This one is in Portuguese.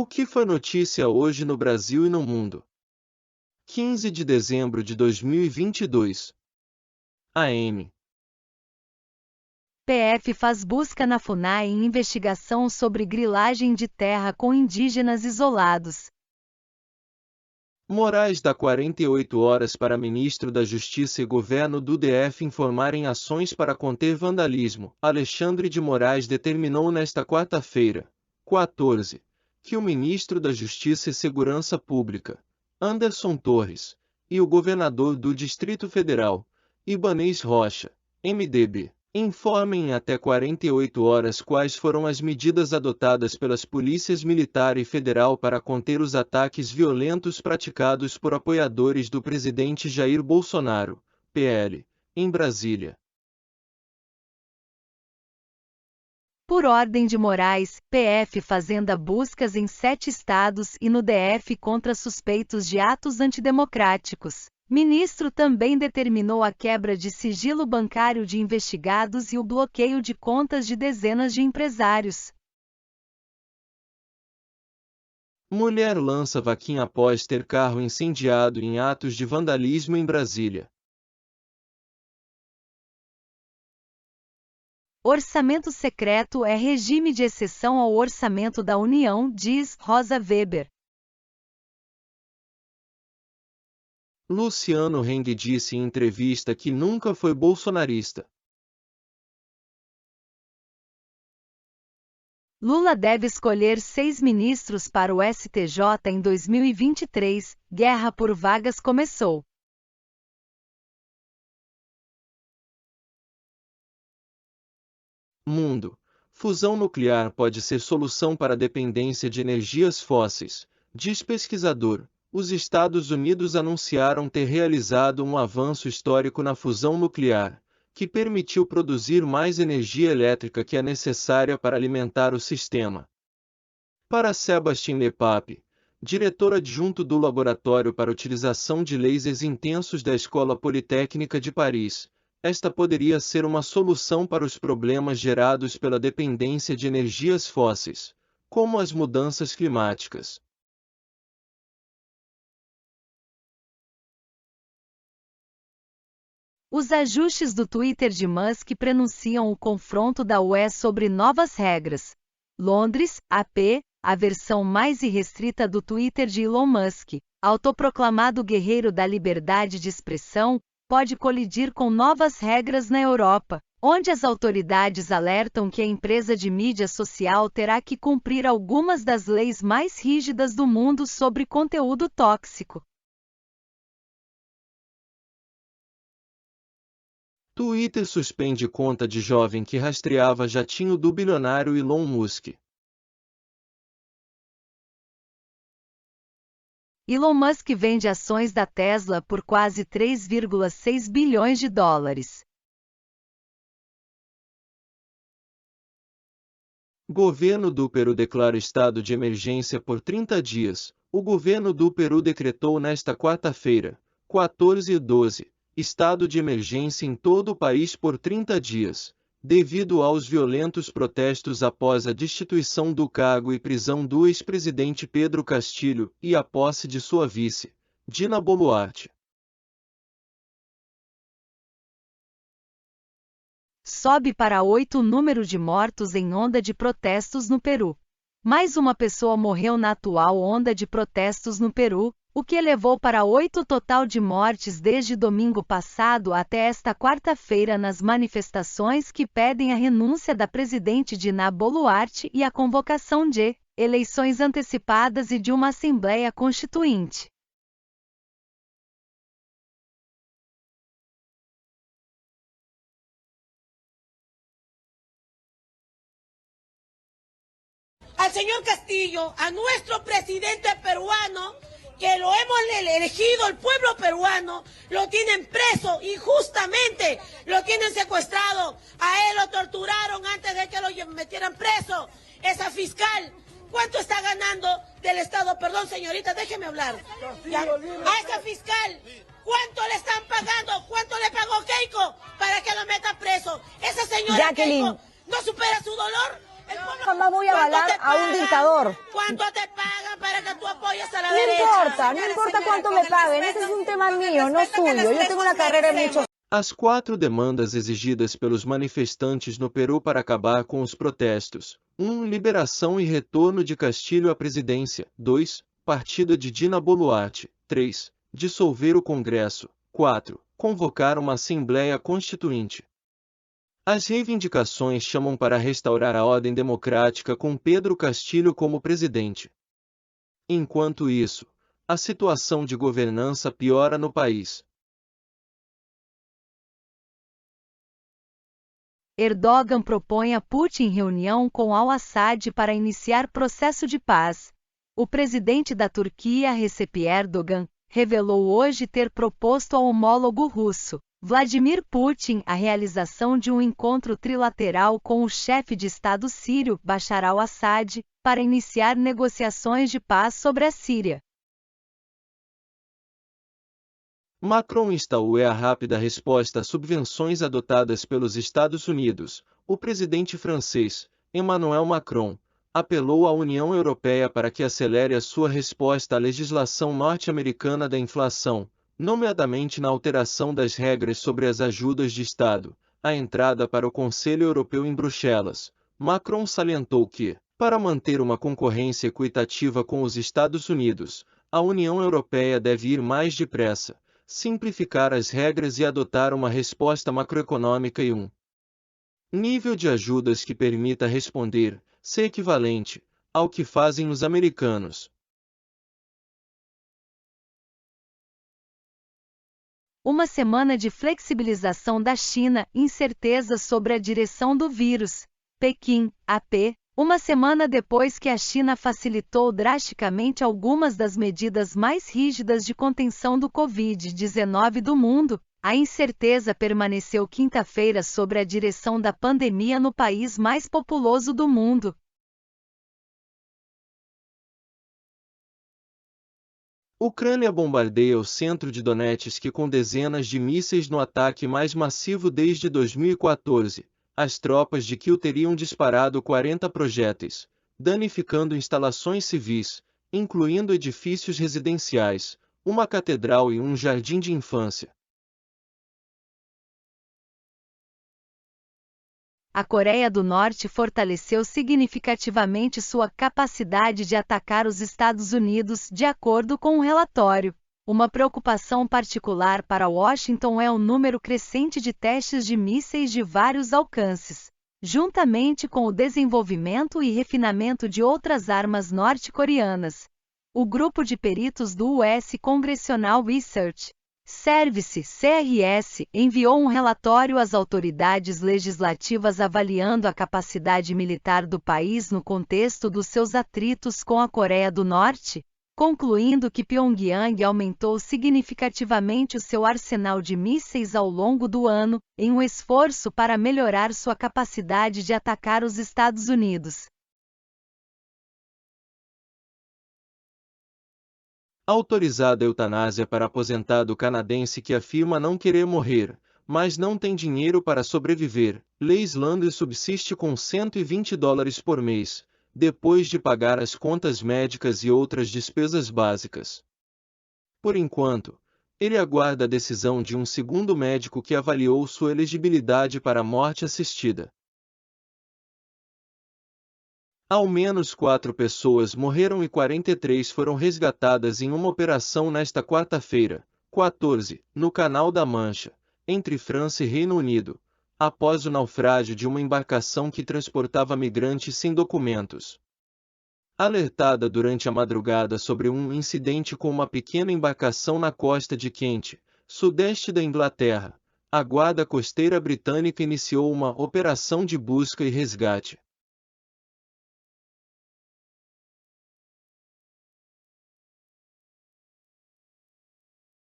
O que foi notícia hoje no Brasil e no mundo? 15 de dezembro de 2022. AM. PF faz busca na FUNAI em investigação sobre grilagem de terra com indígenas isolados. Moraes dá 48 horas para ministro da Justiça e governo do DF informarem ações para conter vandalismo. Alexandre de Moraes determinou nesta quarta-feira, 14, que o ministro da Justiça e Segurança Pública, Anderson Torres, e o governador do Distrito Federal, Ibanez Rocha, MDB, informem em até 48 horas quais foram as medidas adotadas pelas polícias militar e federal para conter os ataques violentos praticados por apoiadores do presidente Jair Bolsonaro, PL, em Brasília. Por ordem de Moraes, PF Fazenda buscas em 7 estados e no DF contra suspeitos de atos antidemocráticos. Ministro também determinou a quebra de sigilo bancário de investigados e o bloqueio de contas de dezenas de empresários. Mulher lança vaquinha após ter carro incendiado em atos de vandalismo em Brasília. Orçamento secreto é regime de exceção ao orçamento da União, diz Rosa Weber. Luciano Heng disse em entrevista que nunca foi bolsonarista. Lula deve escolher 6 ministros para o STJ em 2023, guerra por vagas começou. Mundo. Fusão nuclear pode ser solução para a dependência de energias fósseis, diz pesquisador. Os Estados Unidos anunciaram ter realizado um avanço histórico na fusão nuclear, que permitiu produzir mais energia elétrica que é necessária para alimentar o sistema. Para Sébastien Lepap, diretor adjunto do Laboratório para Utilização de Lasers Intensos da Escola Politécnica de Paris, esta poderia ser uma solução para os problemas gerados pela dependência de energias fósseis, como as mudanças climáticas. Os ajustes do Twitter de Musk prenunciam o confronto da UE sobre novas regras. Londres, AP, a versão mais irrestrita do Twitter de Elon Musk, autoproclamado guerreiro da liberdade de expressão, pode colidir com novas regras na Europa, onde as autoridades alertam que a empresa de mídia social terá que cumprir algumas das leis mais rígidas do mundo sobre conteúdo tóxico. Twitter suspende conta de jovem que rastreava jatinho do bilionário Elon Musk. Elon Musk vende ações da Tesla por quase 3,6 bilhões de dólares. Governo do Peru declara estado de emergência por 30 dias. O governo do Peru decretou nesta quarta-feira, 14/12, estado de emergência em todo o país por 30 dias, devido aos violentos protestos após a destituição do cargo e prisão do ex-presidente Pedro Castilho e a posse de sua vice, Dina Boluarte. Sobe para 8 o número de mortos em onda de protestos no Peru. Mais uma pessoa morreu na atual onda de protestos no Peru, o que elevou para 8 o total de mortes desde domingo passado até esta quarta-feira nas manifestações que pedem a renúncia da presidente Dina Boluarte e a convocação de eleições antecipadas e de uma Assembleia Constituinte. Al señor Castillo, a nuestro presidente peruano, que lo hemos elegido el pueblo peruano, lo tienen preso injustamente, lo tienen secuestrado, a él lo torturaron antes de que lo metieran preso. Esa fiscal, ¿cuánto está ganando del Estado? Perdón, señorita, déjeme hablar. ¿Ya? A esa fiscal, ¿cuánto le están pagando? ¿Cuánto le pagó Keiko para que lo meta preso? Esa señora Keiko no supera su dolor. Jamás voy a avalar a un dictador. ¿Cuánto te pagan para que tú apoyes a la No derecha? no importa cuánto me paguen, ese es un tema mío, no suyo. Yo tengo una carrera en muchos. As 4 demandas exigidas pelos manifestantes no Peru para acabar com os protestos: 1. Liberação e retorno de Castilho à presidência. 2. Partida de Dina Boluarte. 3. Dissolver o Congresso. 4. Convocar uma Assembleia Constituinte. As reivindicações chamam para restaurar a ordem democrática com Pedro Castilho como presidente. Enquanto isso, a situação de governança piora no país. Erdogan propõe a Putin reunião com al-Assad para iniciar processo de paz. O presidente da Turquia, Recep Erdogan, revelou hoje ter proposto ao homólogo russo, Vladimir Putin, a realização de um encontro trilateral com o chefe de Estado sírio, Bashar al-Assad, para iniciar negociações de paz sobre a Síria. Macron instaurou a rápida resposta a subvenções adotadas pelos Estados Unidos. O presidente francês, Emmanuel Macron, apelou à União Europeia para que acelere a sua resposta à legislação norte-americana da inflação, nomeadamente na alteração das regras sobre as ajudas de Estado, a entrada para o Conselho Europeu em Bruxelas. Macron salientou que, para manter uma concorrência equitativa com os Estados Unidos, a União Europeia deve ir mais depressa, simplificar as regras e adotar uma resposta macroeconômica e um nível de ajudas que permita responder, se equivalente, ao que fazem os americanos. Uma semana de flexibilização da China, incertezas sobre a direção do vírus. Pequim, AP. Uma semana depois que a China facilitou drasticamente algumas das medidas mais rígidas de contenção do Covid-19 do mundo, a incerteza permaneceu quinta-feira sobre a direção da pandemia no país mais populoso do mundo. Ucrânia bombardeia o centro de Donetsk com dezenas de mísseis no ataque mais massivo desde 2014. As tropas de Kiev teriam disparado 40 projéteis, danificando instalações civis, incluindo edifícios residenciais, uma catedral e um jardim de infância. A Coreia do Norte fortaleceu significativamente sua capacidade de atacar os Estados Unidos, de acordo com um relatório. Uma preocupação particular para Washington é o número crescente de testes de mísseis de vários alcances, juntamente com o desenvolvimento e refinamento de outras armas norte-coreanas. O grupo de peritos do US Congressional Research Service, CRS, enviou um relatório às autoridades legislativas avaliando a capacidade militar do país no contexto dos seus atritos com a Coreia do Norte, concluindo que Pyongyang aumentou significativamente o seu arsenal de mísseis ao longo do ano, em um esforço para melhorar sua capacidade de atacar os Estados Unidos. Autorizada a eutanásia para aposentado canadense que afirma não querer morrer, mas não tem dinheiro para sobreviver. Leisland subsiste com $120 por mês, depois de pagar as contas médicas e outras despesas básicas. Por enquanto, ele aguarda a decisão de um segundo médico que avaliou sua elegibilidade para a morte assistida. Ao menos 4 pessoas morreram e 43 foram resgatadas em uma operação nesta quarta-feira, 14, no Canal da Mancha, entre França e Reino Unido, após o naufrágio de uma embarcação que transportava migrantes sem documentos. Alertada durante a madrugada sobre um incidente com uma pequena embarcação na costa de Kent, sudeste da Inglaterra, a Guarda Costeira Britânica iniciou uma operação de busca e resgate.